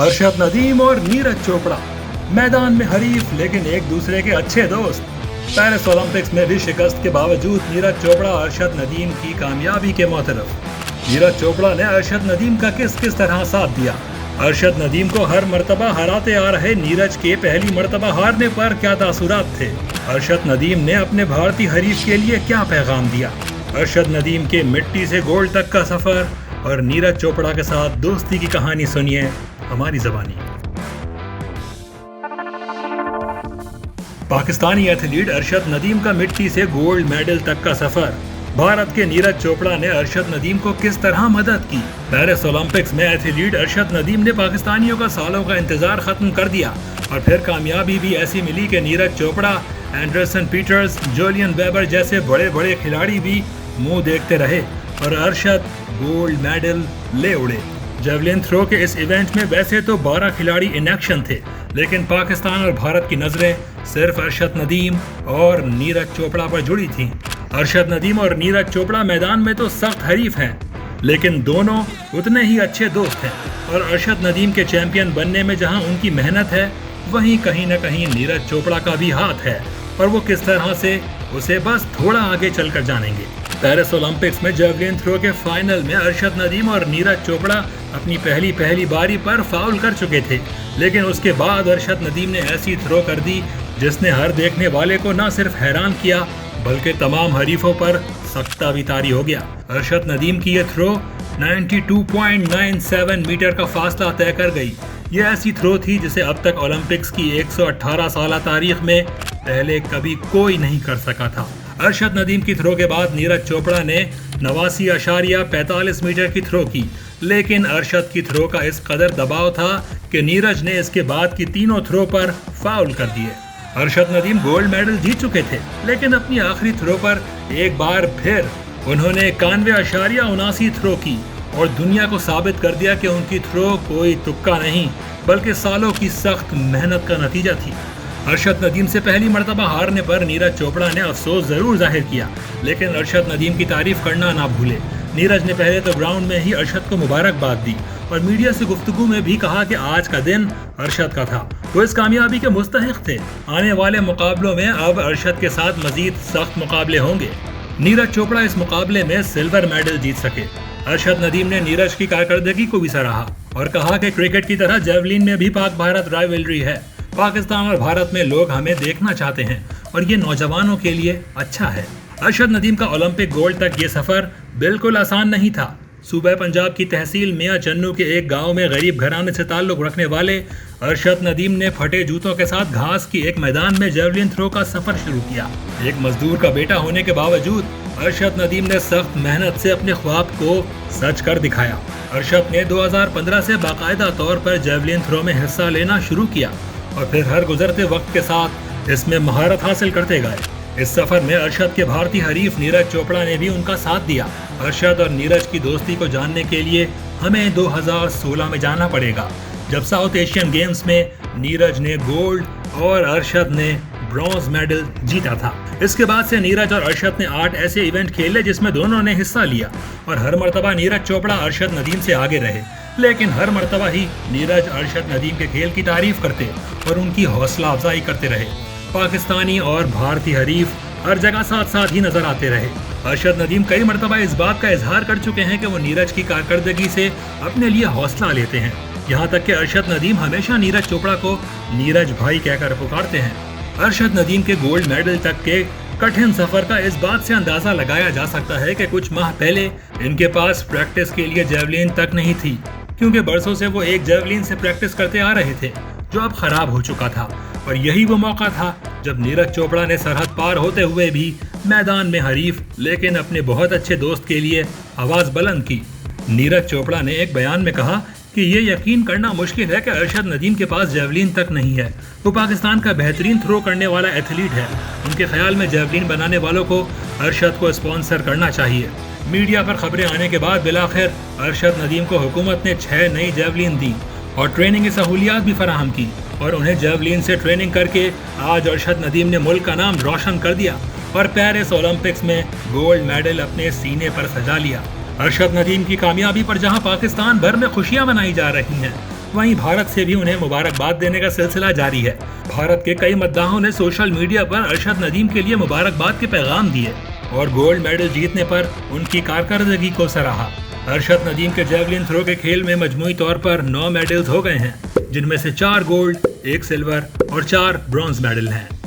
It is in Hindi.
अरशद नदीम और नीरज चोपड़ा मैदान में हरीफ लेकिन एक दूसरे के अच्छे दोस्त। पेरिस ओलंपिक्स में भी शिकस्त के बावजूद नीरज चोपड़ा अरशद नदीम की कामयाबी के मुतरफ। नीरज चोपड़ा ने अरशद नदीम का किस किस तरह साथ दिया। अरशद नदीम को हर मर्तबा हराते आ रहे नीरज के पहली मर्तबा हारने पर क्या तासुरात थे। अरशद नदीम ने अपने भारतीय हरीफ के लिए क्या पैगाम दिया। अरशद नदीम के मिट्टी से गोल्ड तक का सफर और नीरज चोपड़ा के साथ दोस्ती की कहानी सुनिए हमारी ज़बानी। पाकिस्तानी एथलीट अरशद नदीम का मिट्टी से गोल्ड मेडल तक का सफर। भारत के नीरज चोपड़ा ने अरशद नदीम को किस तरह मदद की। पेरिस ओलंपिक्स में एथलीट अरशद नदीम ने पाकिस्तानियों का सालों का इंतजार खत्म कर दिया और फिर कामयाबी भी ऐसी मिली कि Neeraj Chopra, Anderson Peters, Julian Weber जैसे बड़े बड़े खिलाड़ी भी मुंह देखते रहे और अरशद गोल्ड मेडल ले उड़े। जेवलिन थ्रो के इस इवेंट में वैसे तो 12 खिलाड़ी इन एक्शन थे, लेकिन पाकिस्तान और भारत की नजरें सिर्फ अरशद नदीम और नीरज चोपड़ा पर जुड़ी थीं। अरशद नदीम और नीरज चोपड़ा मैदान में तो सख्त हरीफ हैं, लेकिन दोनों उतने ही अच्छे दोस्त हैं और अरशद नदीम के चैंपियन बनने में जहां उनकी मेहनत है, वहीं कहीं न कहीं नीरज चोपड़ा का भी हाथ है और वो किस तरह से उसे बस थोड़ा आगे चलकर जानेंगे। पेरिस ओलंपिक्स में जेवलिन थ्रो के फाइनल में अरशद नदीम और नीरज चोपड़ा अपनी पहली बारी पर फाउल कर चुके थे, लेकिन उसके बाद अरशद नदीम ने ऐसी थ्रो कर दी जिसने हर देखने वाले को न सिर्फ हैरान किया बल्कि तमाम हरीफों पर सख्ता भी तारी हो गया। अरशद नदीम की यह थ्रो 92.97 मीटर का फासला तय कर गई। यह ऐसी थ्रो थी जिसे अब तक ओलंपिक्स की 118 साल तारीख में पहले कभी कोई नहीं कर सका था। अरशद नदीम की थ्रो के बाद नीरज चोपड़ा ने 89.45 मीटर की थ्रो की, लेकिन अरशद की थ्रो का इस कदर दबाव था कि नीरज ने इसके बाद की तीनों थ्रो पर फाउल कर दिए। अरशद नदीम गोल्ड मेडल जीत चुके थे, लेकिन अपनी आखिरी थ्रो पर एक बार फिर उन्होंने 91.79 थ्रो की और दुनिया को साबित कर दिया कि उनकी थ्रो कोई तुक्का नहीं बल्कि सालों की सख्त मेहनत का नतीजा थी। अरशद नदीम से पहली मर्तबा हारने पर नीरज चोपड़ा ने अफसोस जरूर जाहिर किया, लेकिन अरशद नदीम की तारीफ करना ना भूले। नीरज ने पहले तो ग्राउंड में ही अरशद को मुबारकबाद दी और मीडिया से गुफ्तगू में भी कहा कि आज का दिन अरशद का था, वो इस कामयाबी के मुस्तहिक थे। आने वाले मुकाबलों में अब अरशद के साथ मजीद सख्त मुकाबले होंगे। नीरज चोपड़ा इस मुकाबले में सिल्वर मेडल जीत सके। अरशद नदीम ने नीरज की कारकर्दगी को भी सराहा और कहा कि क्रिकेट की तरह जेवलिन में भी पाक भारत राइवलरी है। पाकिस्तान और भारत में लोग हमें देखना चाहते हैं और ये नौजवानों के लिए अच्छा है। अरशद नदीम का ओलंपिक गोल्ड तक ये सफर बिल्कुल आसान नहीं था। सूबा पंजाब की तहसील मियां चन्नू के एक गांव में गरीब घराने से ताल्लुक रखने वाले अरशद नदीम ने फटे जूतों के साथ घास की एक मैदान में जेवलिन थ्रो का सफर शुरू किया। एक मजदूर का बेटा होने के बावजूद अरशद नदीम ने सख्त मेहनत से अपने ख्वाब को सच कर दिखाया। अरशद ने 2015 से बाकायदा तौर पर जेवलिन थ्रो में हिस्सा लेना शुरू किया और फिर हर गुजरते वक्त के साथ इसमें महारत हासिल करते गए। इस सफर में अरशद के भारतीय हरीफ नीरज चोपड़ा ने भी उनका साथ दिया। अरशद और नीरज की दोस्ती को जानने के लिए हमें 2016 में जाना पड़ेगा, जब साउथ एशियन गेम्स में नीरज ने गोल्ड और अरशद ने ब्रॉन्ज मेडल जीता था। इसके बाद से नीरज और अरशद ने 8 ऐसे इवेंट खेले जिसमें दोनों ने हिस्सा लिया और हर मर्तबा नीरज चोपड़ा अरशद नदीम से आगे रहे, लेकिन हर मर्तबा ही नीरज अरशद नदीम के खेल की तारीफ करते और उनकी हौसला अफजाई करते रहे। पाकिस्तानी और भारतीय हरीफ हर जगह साथ साथ ही नजर आते रहे। अरशद नदीम कई मर्तबा इस बात का इजहार कर चुके हैं कि वो नीरज की कारकर्दगी से अपने लिए हौसला लेते हैं। यहाँ तक कि अरशद नदीम हमेशा नीरज चोपड़ा को नीरज भाई कहकर पुकारते हैं। अरशद नदीम के गोल्ड मेडल तक के कठिन सफर का इस बात से अंदाजा लगाया जा सकता है कि कुछ माह पहले इनके पास प्रैक्टिस के लिए जेवलिन तक नहीं थी, क्योंकि बरसों से वो एक जेवलिन से प्रैक्टिस करते आ रहे थे जो अब खराब हो चुका था। और यही वो मौका था जब नीरज चोपड़ा ने सरहद पार होते हुए भी मैदान में हरीफ लेकिन अपने बहुत अच्छे दोस्त के लिए आवाज बुलंद की। नीरज चोपड़ा ने एक बयान में कहा कि ये यकीन करना मुश्किल है कि अरशद नदीम के पास जेवलिन तक नहीं है। वो पाकिस्तान का बेहतरीन थ्रो करने वाला एथलीट है। उनके ख्याल में जेवलिन बनाने वालों को अरशद को स्पॉन्सर करना चाहिए। मीडिया पर खबरें आने के बाद बिलाखिर अरशद नदीम को हुकूमत ने 6 नई जेवलिन दी और ट्रेनिंग की सहूलियात भी फराहम की और उन्हें जेवलिन से ट्रेनिंग करके आज अरशद नदीम ने मुल्क का नाम रोशन कर दिया और पेरिस ओलंपिक्स में गोल्ड मेडल अपने सीने पर सजा लिया। अरशद नदीम की कामयाबी पर जहां पाकिस्तान भर में खुशियां मनाई जा रही हैं, वहीं भारत से भी उन्हें मुबारकबाद देने का सिलसिला जारी है। भारत के कई मद्दाहों ने सोशल मीडिया पर अरशद नदीम के लिए मुबारकबाद के पैगाम दिए और गोल्ड मेडल जीतने पर उनकी कारकर्दगी को सराहा। अरशद नदीम के जेवलिन थ्रो के खेल में मजमूई तौर पर 9 मेडल्स हो गए हैं, जिनमें से 4 गोल्ड, 1 सिल्वर और 4 ब्रॉन्ज मेडल हैं।